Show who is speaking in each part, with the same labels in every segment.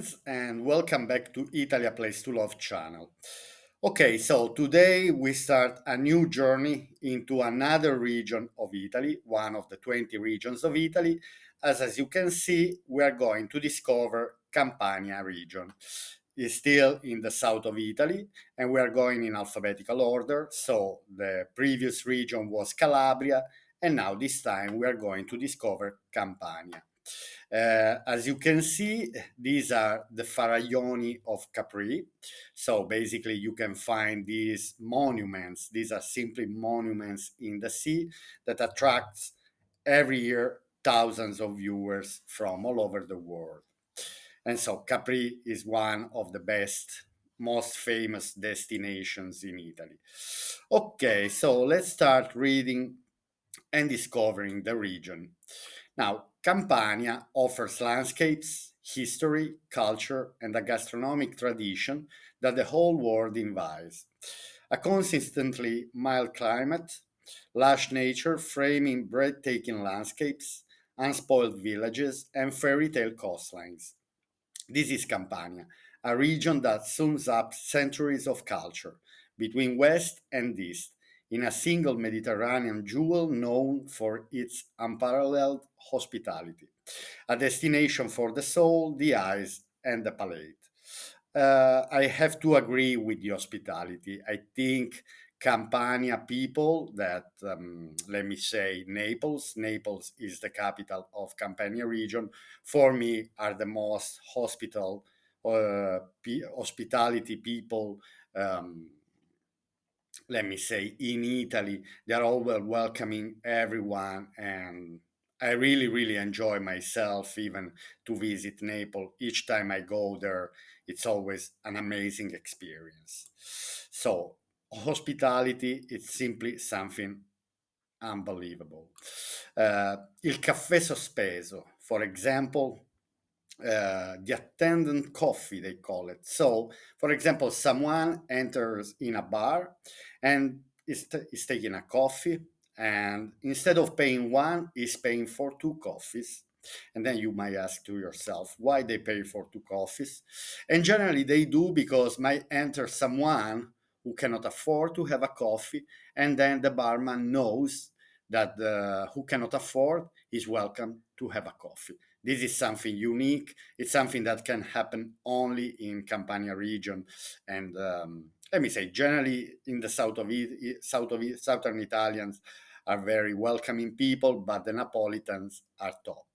Speaker 1: friends, and welcome back to Italy, a Place to Love channel. Okay, so today we start a new journey into another region of Italy, one of the 20 regions of Italy. As you can see, we are going to discover Campania region. It's still in the south of Italy, and we are going in alphabetical order. So the previous region was Calabria, and now this time we are going to discover Campania. As you can see, these are the Faraglioni of Capri. So basically, you can find these monuments. These are simply monuments in the sea that attracts every year thousands of viewers from all over the world. And so Capri is one of the best, most famous destinations in Italy. Okay, so let's start reading and discovering the region. Now, Campania offers landscapes, history, culture, and a gastronomic tradition that the whole world envies. A consistently mild climate, lush nature framing breathtaking landscapes, unspoiled villages, and fairy tale coastlines. This is Campania, a region that sums up centuries of culture between West and East in a single Mediterranean jewel known for its unparalleled hospitality, a destination for the soul, the eyes, and the palate. I have to agree with the hospitality. I think Campania people that, let me say, Naples is the capital of Campania region, for me are the most hospitality people, um, let me say, in Italy. They're all welcoming everyone, and I really, really enjoy myself even to visit Naples. Each time I go there, it's always an amazing experience. So, hospitality is simply something unbelievable. Il caffè sospeso, for example, the attendant coffee, they call it. So, for example, someone enters in a bar and is taking a coffee, and instead of paying one, is paying for two coffees. And then you might ask to yourself why they pay for two coffees. And generally, they do because might enter someone who cannot afford to have a coffee, and then the barman knows that the who cannot afford is welcome to have a coffee. This is something unique. It's something that can happen only in Campania region, and let me say, generally in the southern Italians are very welcoming people, but the Napolitans are top.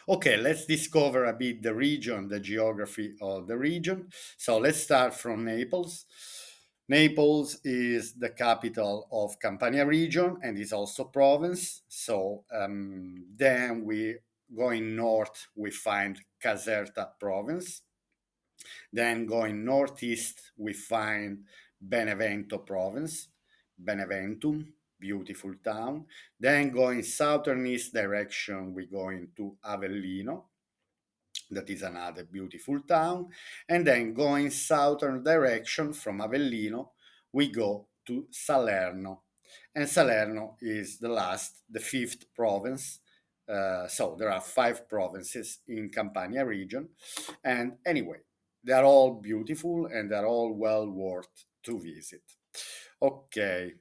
Speaker 1: Okay, let's discover a bit the region, the geography of the region. So let's start from Naples. Naples is the capital of Campania region and is also province. So then we going north, we find Caserta province. Then going northeast, we find Benevento province, Beneventum, beautiful town. Then going southern east direction, we go into Avellino, that is another beautiful town. And then going southern direction from Avellino, we go to Salerno. And Salerno is the fifth province. So there are five provinces in Campania region. And anyway, they're all beautiful and they're all well worth to visit. Okay,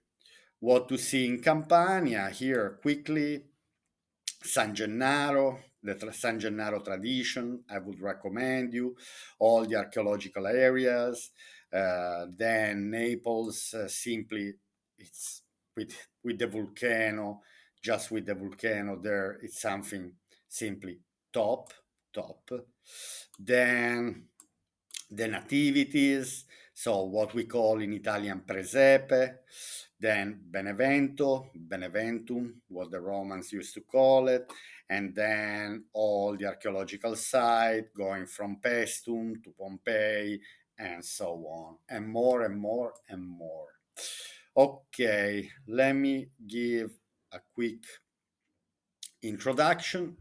Speaker 1: what to see in Campania here quickly. San Gennaro, San Gennaro tradition, I would recommend you, all the archaeological areas. Then Naples, simply, it's with the volcano, just with the volcano there, it's something simply top, top. Then the nativities, so what we call in Italian presepe, then Benevento, Beneventum, what the Romans used to call it, and then all the archaeological site going from Paestum to Pompeii and so on, and more and more and more. Okay, let me give a quick introduction.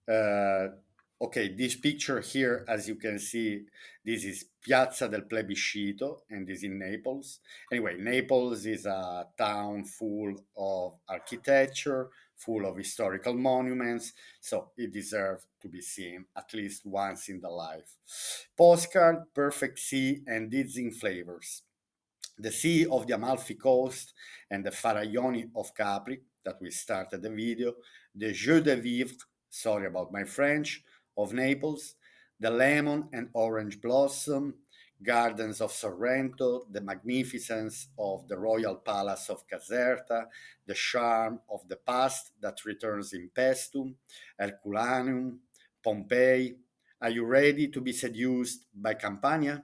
Speaker 1: Uh, okay, this picture here, as you can see, this is Piazza del Plebiscito, and this in Naples. Anyway, Naples is a town full of architecture, full of historical monuments, so it deserves to be seen at least once in the life. Postcard, Perfect Sea, and Dizzying Flavors. The Sea of the Amalfi Coast and the Faraglioni of Capri, that we started the video, the Jeux de Vivre, sorry about my French, of Naples, the Lemon and Orange Blossom, Gardens of Sorrento, the magnificence of the Royal Palace of Caserta, the charm of the past that returns in Pestum, Herculaneum, Pompeii. Are you ready to be seduced by Campania?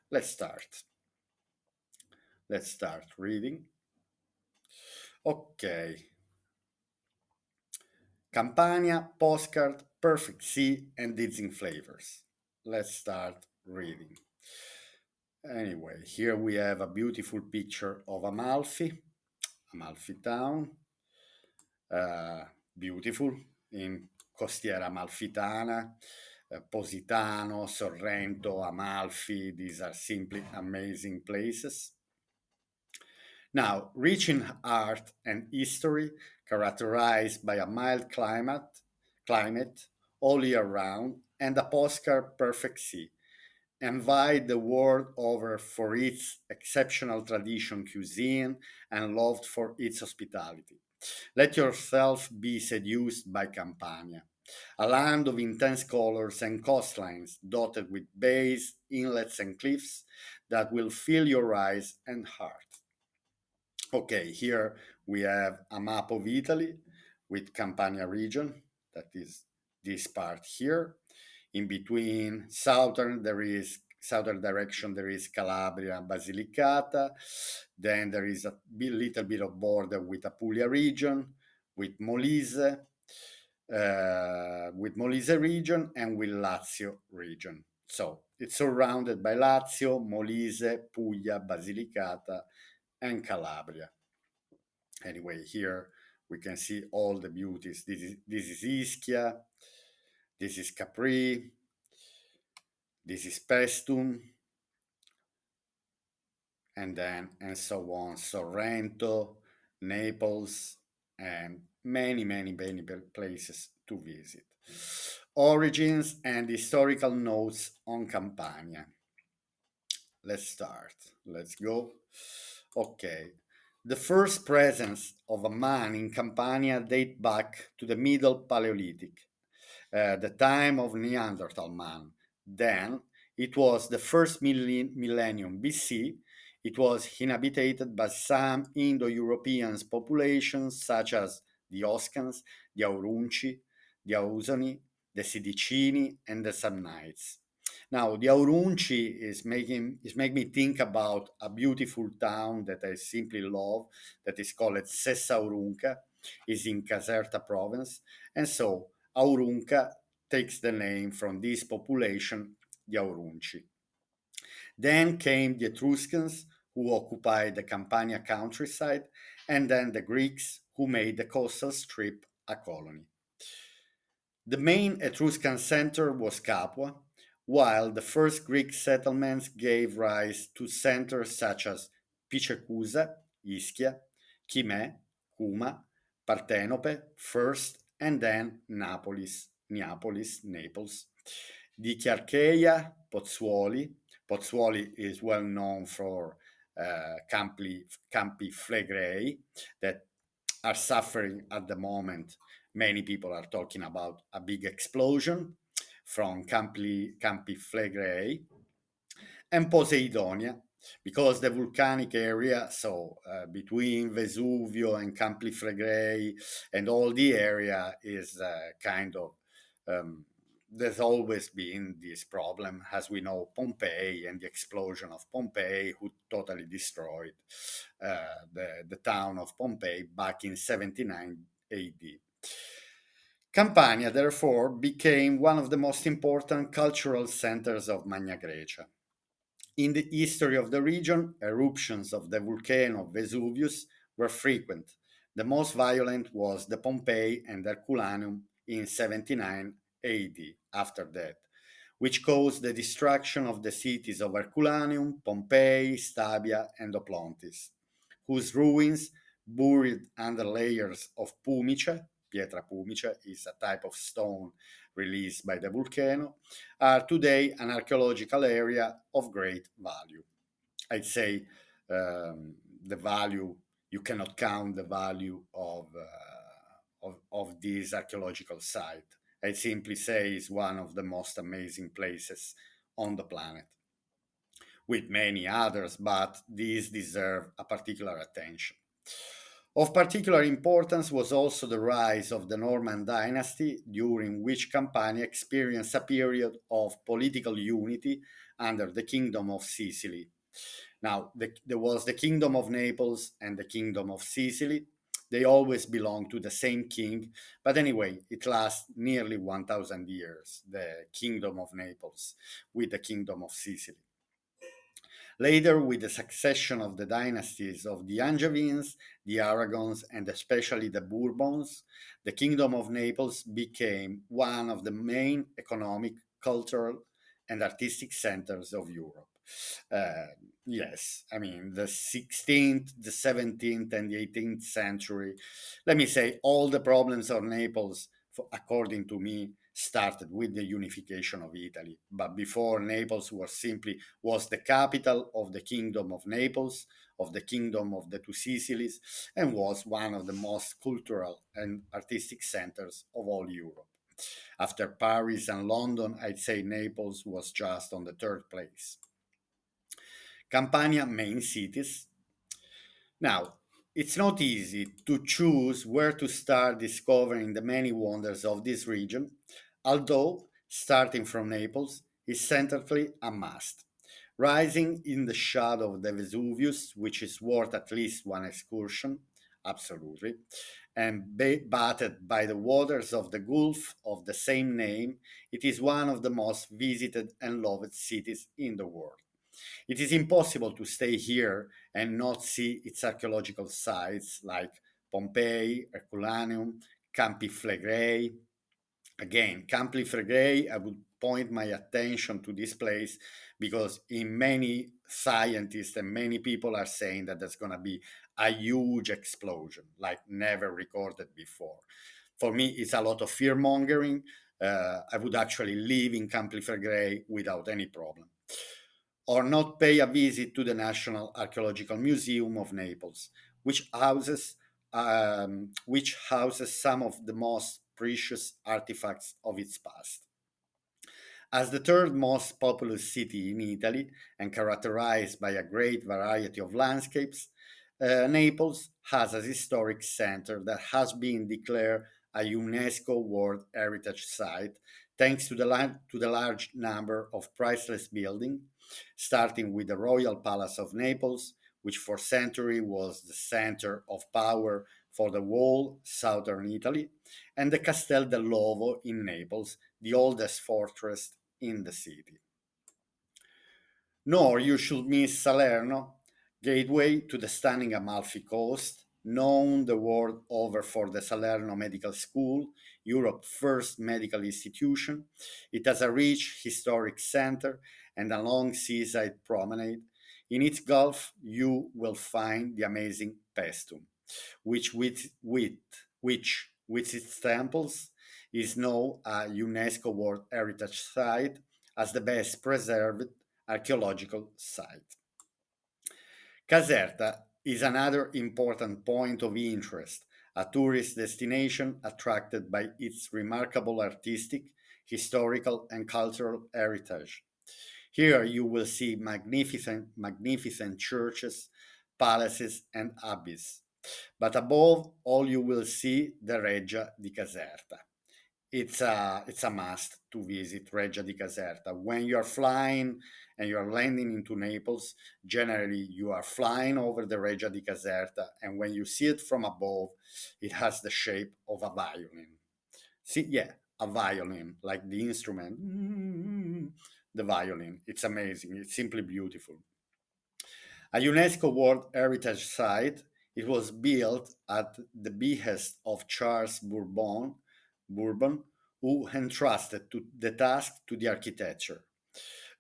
Speaker 1: Let's start. Let's start reading. Okay. Campania, Postcard, Perfect Sea, and Dizzying Flavors. Let's start reading. Anyway, here we have a beautiful picture of Amalfi town. Beautiful in Costiera Amalfitana, Positano, Sorrento, Amalfi. These are simply amazing places. Now, rich in art and history, characterized by a mild climate all year round, and a postcard perfect sea, envied the world over for its exceptional tradition cuisine and loved for its hospitality. Let yourself be seduced by Campania, a land of intense colors and coastlines dotted with bays, inlets, and cliffs that will fill your eyes and heart. Okay, here we have a map of Italy with Campania region, that is this part here. In between southern direction there is Calabria, Basilicata. Then there is a little bit of border with Apulia region, with Molise region, and with Lazio region. So it's surrounded by Lazio, Molise, Puglia, Basilicata, and Calabria. Anyway, here we can see all the beauties. This is Ischia, this is Capri, this is Pestum, and so on. Sorrento, Naples, and many places to visit. Origins and historical notes on Campania. Let's start. Let's go. Okay. The first presence of a man in Campania date back to the Middle Paleolithic, the time of Neanderthal man. Then it was the first millennium BC. It was inhabited by some Indo-European populations such as the Oscans, the Aurunci, the Ausoni, the Sidicini, and the Samnites. Now, the Aurunci is making me think about a beautiful town that I simply love, that is called Sessa Aurunca, is in Caserta province, and so Aurunca takes the name from this population, the Aurunci. Then came the Etruscans, who occupied the Campania countryside, and then the Greeks, who made the coastal strip a colony. The main Etruscan center was Capua, while the first Greek settlements gave rise to centers such as Picecusa, Ischia, Chimè, Cuma, Partenope first, and then Neapolis, Naples. Di Chiarcheia, Pozzuoli. Pozzuoli is well known for Campi Flegrei that are suffering at the moment. Many people are talking about a big explosion from Campi Flegrei and Poseidonia, because the volcanic area, so between Vesuvio and Campi Flegrei and all the area is kind of there's always been this problem, as we know, Pompeii and the explosion of Pompeii, who totally destroyed the town of Pompeii back in 79 AD. Campania, therefore, became one of the most important cultural centers of Magna Graecia. In the history of the region, eruptions of the volcano Vesuvius were frequent. The most violent was the Pompeii and Herculaneum in 79 AD, after that, which caused the destruction of the cities of Herculaneum, Pompeii, Stabia, and Oplontis, whose ruins, buried under layers of pumice, pietra pumice, is a type of stone released by the volcano, are today an archaeological area of great value. I'd say the value, you cannot count the value of this archaeological site. I simply say it's one of the most amazing places on the planet, with many others, but these deserve a particular attention. Of particular importance was also the rise of the Norman dynasty, during which Campania experienced a period of political unity under the Kingdom of Sicily. Now, there was the Kingdom of Naples and the Kingdom of Sicily. They always belonged to the same king, but anyway, it lasts nearly 1,000 years, the Kingdom of Naples with the Kingdom of Sicily. Later, with the succession of the dynasties of the Angevins, the Aragons, and especially the Bourbons, the Kingdom of Naples became one of the main economic, cultural, and artistic centers of Europe. Uh, yes, I mean, the 16th, the 17th, and the 18th century, let me say, all the problems of Naples, according to me, started with the unification of Italy. But before, Naples was the capital of the Kingdom of Naples, of the Kingdom of the Two Sicilies, and was one of the most cultural and artistic centers of all Europe. After Paris and London, I'd say Naples was just on the third place. Campania main cities. Now, it's not easy to choose where to start discovering the many wonders of this region, although starting from Naples is certainly a must. Rising in the shadow of the Vesuvius, which is worth at least one excursion, absolutely, and battered by the waters of the Gulf of the same name, it is one of the most visited and loved cities in the world. It is impossible to stay here and not see its archaeological sites like Pompeii, Herculaneum, Campi Flegrei. Again, Campi Flegrei, I would point my attention to this place because in many scientists and many people are saying that there's going to be a huge explosion like never recorded before. For me, it's a lot of fear mongering. I would actually live in Campi Flegrei without any problem, or not pay a visit to the National Archaeological Museum of Naples, which houses some of the most precious artifacts of its past. As the third most populous city in Italy and characterized by a great variety of landscapes, Naples has a historic center that has been declared a UNESCO World Heritage Site thanks to the large number of priceless buildings, starting with the Royal Palace of Naples, which for centuries was the center of power for the whole southern Italy, and the Castel dell'Ovo in Naples, the oldest fortress in the city. Nor you should miss Salerno, gateway to the stunning Amalfi Coast, known the world over for the Salerno Medical School, Europe's first medical institution. It has a rich historic center and a long seaside promenade. In its gulf, you will find the amazing Paestum, which with its temples is now a UNESCO World Heritage Site as the best preserved archaeological site. Caserta is another important point of interest, a tourist destination attracted by its remarkable artistic, historical, and cultural heritage. Here you will see magnificent churches, palaces, and abbeys. But above all, you will see the Reggia di Caserta. It's a must to visit Reggia di Caserta. When you are flying and you are landing into Naples, generally you are flying over the Reggia di Caserta, and when you see it from above, it has the shape of a violin. See, yeah, a violin, like the instrument, the violin. It's amazing. It's simply beautiful. A UNESCO World Heritage Site, it was built at the behest of Charles Bourbon, who entrusted the task to the architecture.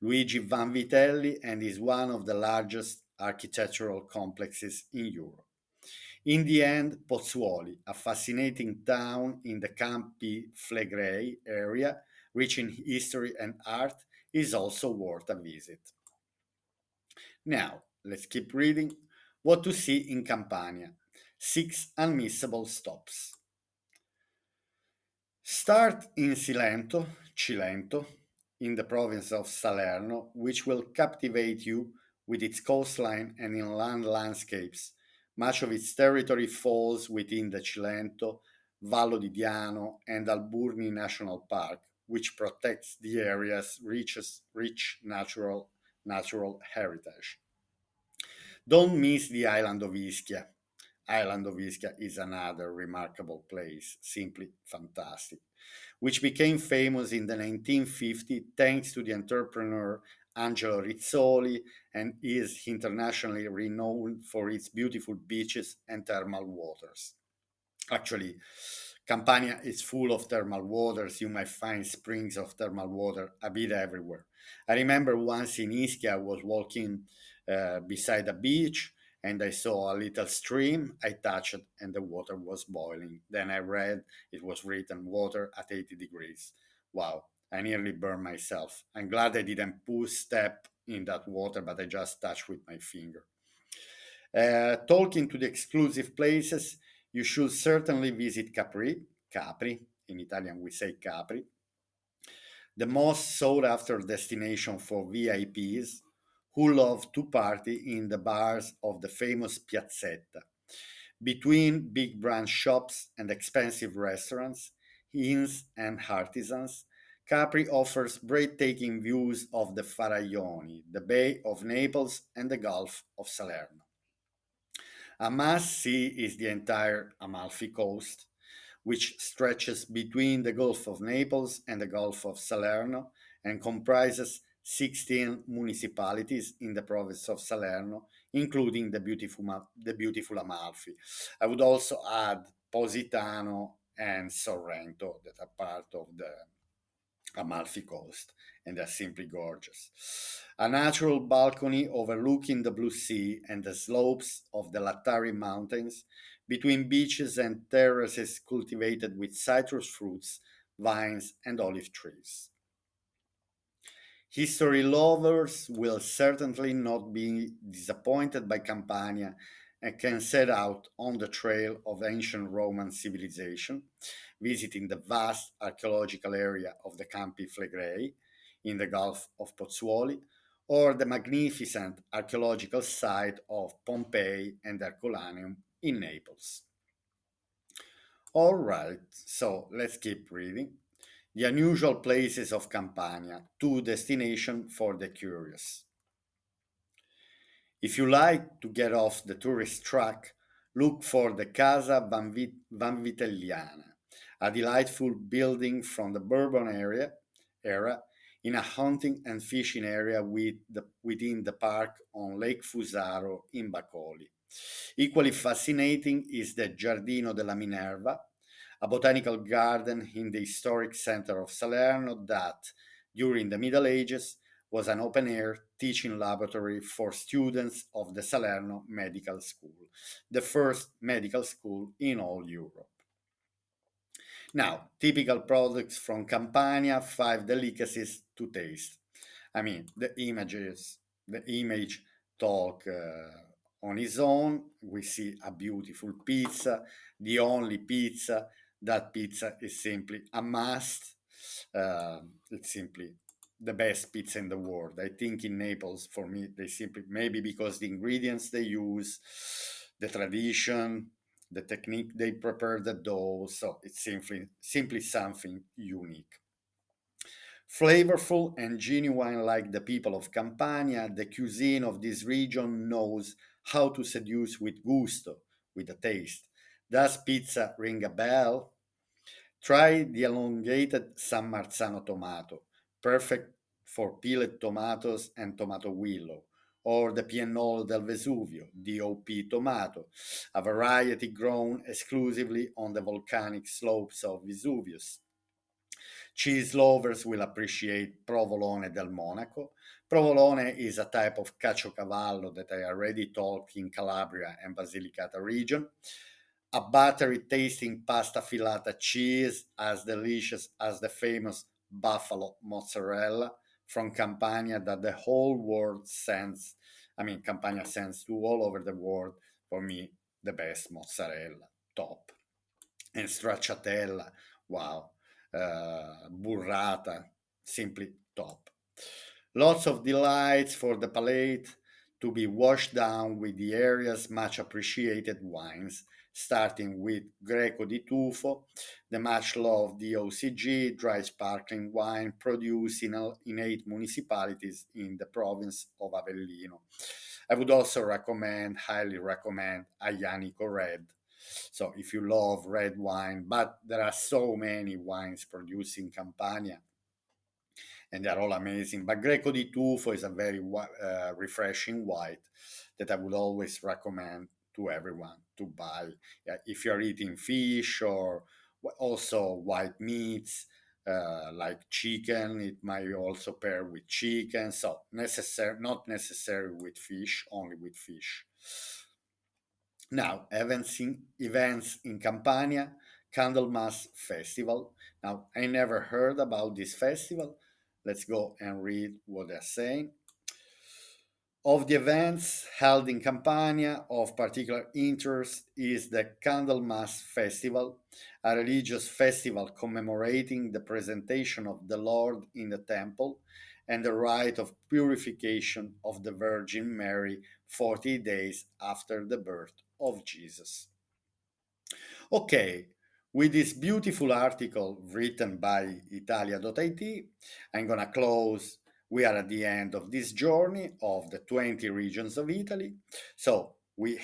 Speaker 1: Luigi Vanvitelli, and is one of the largest architectural complexes in Europe. In the end, Pozzuoli, a fascinating town in the Campi Flegrei area, rich in history and art, is also worth a visit. Now, let's keep reading. What to see in Campania. Six unmissable stops. Start in Cilento, in the province of Salerno, which will captivate you with its coastline and inland landscapes. Much of its territory falls within the Cilento, Vallo di Diano, and Alburni National Park, which protects the area's rich natural heritage. Don't miss the island of Ischia. Island of Ischia is another remarkable place, simply fantastic, which became famous in the 1950s thanks to the entrepreneur Angelo Rizzoli and is internationally renowned for its beautiful beaches and thermal waters. Actually, Campania is full of thermal waters. You might find springs of thermal water a bit everywhere. I remember once in Ischia, I was walking beside a beach and I saw a little stream. I touched it and the water was boiling. Then I read it was written water at 80 degrees. Wow, I nearly burned myself. I'm glad I didn't push step in that water, but I just touched with my finger. Talking to the exclusive places, you should certainly visit Capri, in Italian we say Capri, the most sought after destination for VIPs who love to party in the bars of the famous Piazzetta. Between big brand shops and expensive restaurants, inns, and artisans, Capri offers breathtaking views of the Faraglioni, the Bay of Naples, and the Gulf of Salerno. A must see is the entire Amalfi Coast, which stretches between the Gulf of Naples and the Gulf of Salerno and comprises 16 municipalities in the province of Salerno, including the beautiful Amalfi. I would also add Positano and Sorrento, that are part of the Amalfi Coast, and they're simply gorgeous. A natural balcony overlooking the Blue Sea and the slopes of the Lattari Mountains, between beaches and terraces cultivated with citrus fruits, vines, and olive trees. History lovers will certainly not be disappointed by Campania and can set out on the trail of ancient Roman civilization, visiting the vast archaeological area of the Campi Flegrei in the Gulf of Pozzuoli, or the magnificent archaeological site of Pompeii and Herculaneum in Naples. All right, so let's keep reading. The unusual places of Campania, two destinations for the curious. If you like to get off the tourist track, look for the Casa Vanvitelliana, a delightful building from the Bourbon era in a hunting and fishing area within the park on Lake Fusaro in Bacoli. Equally fascinating is the Giardino della Minerva, a botanical garden in the historic center of Salerno that, during the Middle Ages, was an open air teaching laboratory for students of the Salerno Medical School, the first medical school in all Europe. Now, typical products from Campania, five delicacies to taste. I mean, the image talk on its own. We see a beautiful pizza, the only pizza. That pizza is simply a must. It's simply the best pizza in the world. I think in Naples, for me, they simply, maybe because the ingredients they use, the tradition, the technique they prepare the dough, so it's simply something unique. Flavorful and genuine like the people of Campania, the cuisine of this region knows how to seduce with gusto, with a taste. Does pizza ring a bell? Try the elongated San Marzano tomato, perfect for peeled tomatoes and tomato willow, or the Piennolo del Vesuvio, DOP tomato, a variety grown exclusively on the volcanic slopes of Vesuvius. Cheese lovers will appreciate provolone del Monaco. Provolone is a type of caciocavallo that I already talked in Calabria and Basilicata region. A buttery tasting pasta filata cheese as delicious as the famous buffalo mozzarella from Campania that the whole world sends. I mean, Campania sends to all over the world. For me, the best mozzarella, top. And stracciatella, wow, burrata, simply top. Lots of delights for the palate to be washed down with the area's much appreciated wines, starting with Greco di Tufo, the much loved DOCG dry sparkling wine produced in 8 municipalities in the province of Avellino. I would also highly recommend Aglianico Red. So if you love red wine, but there are so many wines produced in Campania and they're all amazing. But Greco di Tufo is a very refreshing white that I would always recommend to everyone to buy. Yeah, if you're eating fish or also white meats like chicken, it might also pair with chicken. So not necessary with fish, only with fish. Now, events in Campania, Candlemas Festival. Now, I never heard about this festival. Let's go and read what they're saying. Of the events held in Campania, of particular interest is the Candlemas Festival, a religious festival commemorating the presentation of the Lord in the temple and the rite of purification of the Virgin Mary 40 days after the birth of Jesus. Okay, with this beautiful article written by Italia.it, I'm gonna close. We are at the end of this journey of the 20 regions of Italy. So we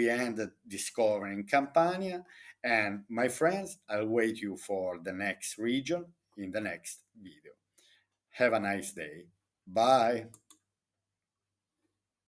Speaker 1: ended discovering Campania, and my friends, I'll wait you for the next region in the next video. Have a nice day. Bye.